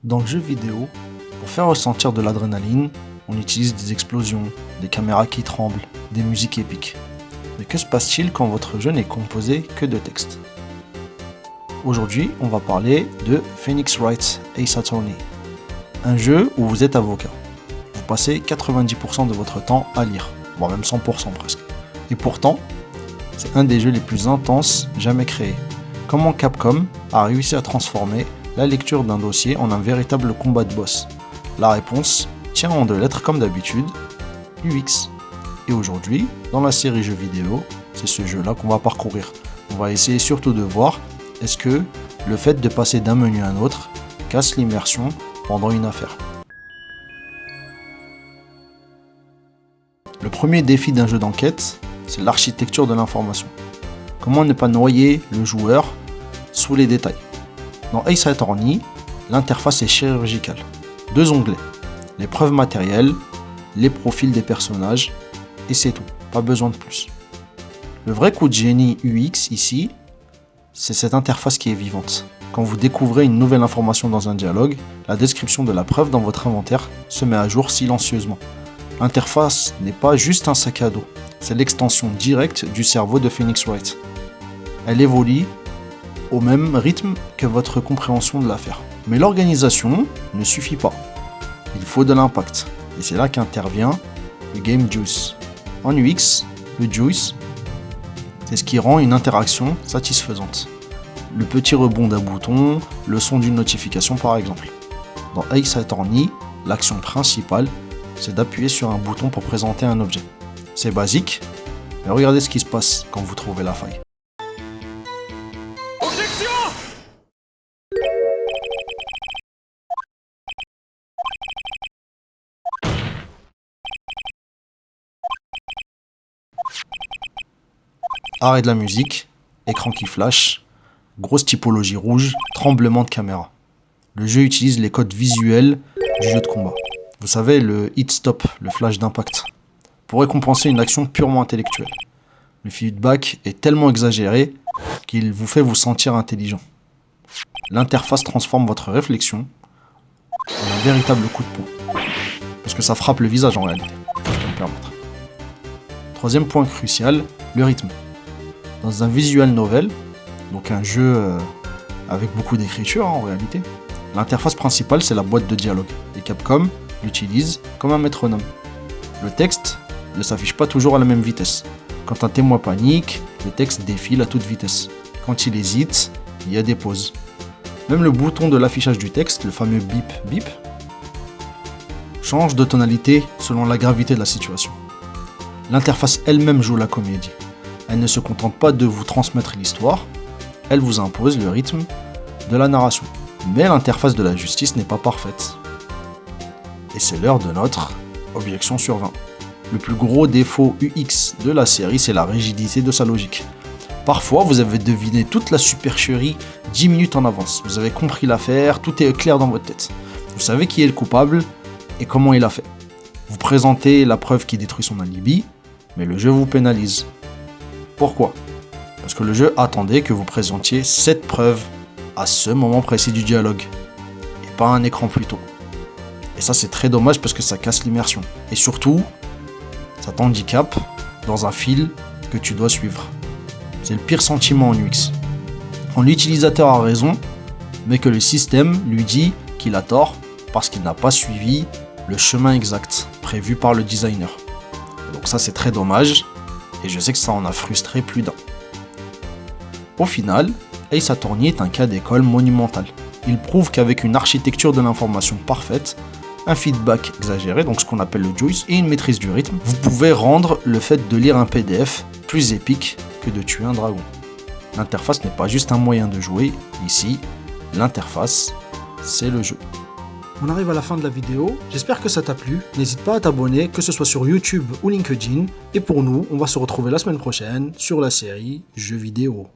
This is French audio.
Dans le jeu vidéo, pour faire ressentir de l'adrénaline, on utilise des explosions, des caméras qui tremblent, des musiques épiques. Mais que se passe-t-il quand votre jeu n'est composé que de texte? Aujourd'hui, on va parler de Phoenix Wright Ace Attorney, un jeu où vous êtes avocat. Vous passez 90% de votre temps à lire, voire même 100% presque. Et pourtant, c'est un des jeux les plus intenses jamais créés. Comment Capcom a réussi à transformer la lecture d'un dossier en un véritable combat de boss? La réponse tient en deux lettres comme d'habitude, UX. Et aujourd'hui, dans la série jeux vidéo, c'est ce jeu-là qu'on va parcourir. On va essayer surtout de voir est-ce que le fait de passer d'un menu à un autre casse l'immersion pendant une affaire. Le premier défi d'un jeu d'enquête, c'est l'architecture de l'information. Comment ne pas noyer le joueur sous les détails? Dans Ace Attorney, l'interface est chirurgicale. Deux onglets, les preuves matérielles, les profils des personnages, et c'est tout, pas besoin de plus. Le vrai coup de génie UX ici, c'est cette interface qui est vivante. Quand vous découvrez une nouvelle information dans un dialogue, la description de la preuve dans votre inventaire se met à jour silencieusement. L'interface n'est pas juste un sac à dos, c'est l'extension directe du cerveau de Phoenix Wright. Elle évolue au même rythme que votre compréhension de l'affaire. Mais l'organisation ne suffit pas. Il faut de l'impact. Et c'est là qu'intervient le Game Juice. En UX, le Juice, c'est ce qui rend une interaction satisfaisante. Le petit rebond d'un bouton, le son d'une notification par exemple. Dans Ace Attorney, l'action principale, c'est d'appuyer sur un bouton pour présenter un objet. C'est basique, mais regardez ce qui se passe quand vous trouvez la faille. Arrêt de la musique, écran qui flash, grosse typologie rouge, tremblement de caméra. Le jeu utilise les codes visuels du jeu de combat. Vous savez, le hit-stop, le flash d'impact, pour récompenser une action purement intellectuelle. Le feedback est tellement exagéré qu'il vous fait vous sentir intelligent. L'interface transforme votre réflexion en un véritable coup de poing. Parce que ça frappe le visage en réalité, si je peux me permettre. Troisième point crucial, le rythme. Dans un visual novel, donc un jeu avec beaucoup d'écriture en réalité, l'interface principale c'est la boîte de dialogue, et Capcom l'utilise comme un métronome. Le texte ne s'affiche pas toujours à la même vitesse. Quand un témoin panique, le texte défile à toute vitesse. Quand il hésite, il y a des pauses. Même le bouton de l'affichage du texte, le fameux bip bip, change de tonalité selon la gravité de la situation. L'interface elle-même joue la comédie. Elle ne se contente pas de vous transmettre l'histoire, elle vous impose le rythme de la narration. Mais l'interface de la justice n'est pas parfaite. Et c'est l'heure de notre objection sur 20. Le plus gros défaut UX de la série, c'est la rigidité de sa logique. Parfois, vous avez deviné toute la supercherie 10 minutes en avance. Vous avez compris l'affaire, tout est clair dans votre tête. Vous savez qui est le coupable et comment il a fait. Vous présentez la preuve qui détruit son alibi, mais le jeu vous pénalise. Pourquoi? Parce que le jeu attendait que vous présentiez cette preuve à ce moment précis du dialogue, et pas un écran plus tôt. Et ça c'est très dommage parce que ça casse l'immersion. Et surtout, ça t'handicape dans un fil que tu dois suivre. C'est le pire sentiment en UX. Quand l'utilisateur a raison, mais que le système lui dit qu'il a tort parce qu'il n'a pas suivi le chemin exact prévu par le designer. Donc ça c'est très dommage, et je sais que ça en a frustré plus d'un. Au final, Ace Attorney est un cas d'école monumental. Il prouve qu'avec une architecture de l'information parfaite, un feedback exagéré, donc ce qu'on appelle le juice, et une maîtrise du rythme, vous pouvez rendre le fait de lire un PDF plus épique que de tuer un dragon. L'interface n'est pas juste un moyen de jouer, ici, l'interface, c'est le jeu. On arrive à la fin de la vidéo, j'espère que ça t'a plu, n'hésite pas à t'abonner, que ce soit sur YouTube ou LinkedIn, et pour nous, on va se retrouver la semaine prochaine sur la série Jeux vidéo.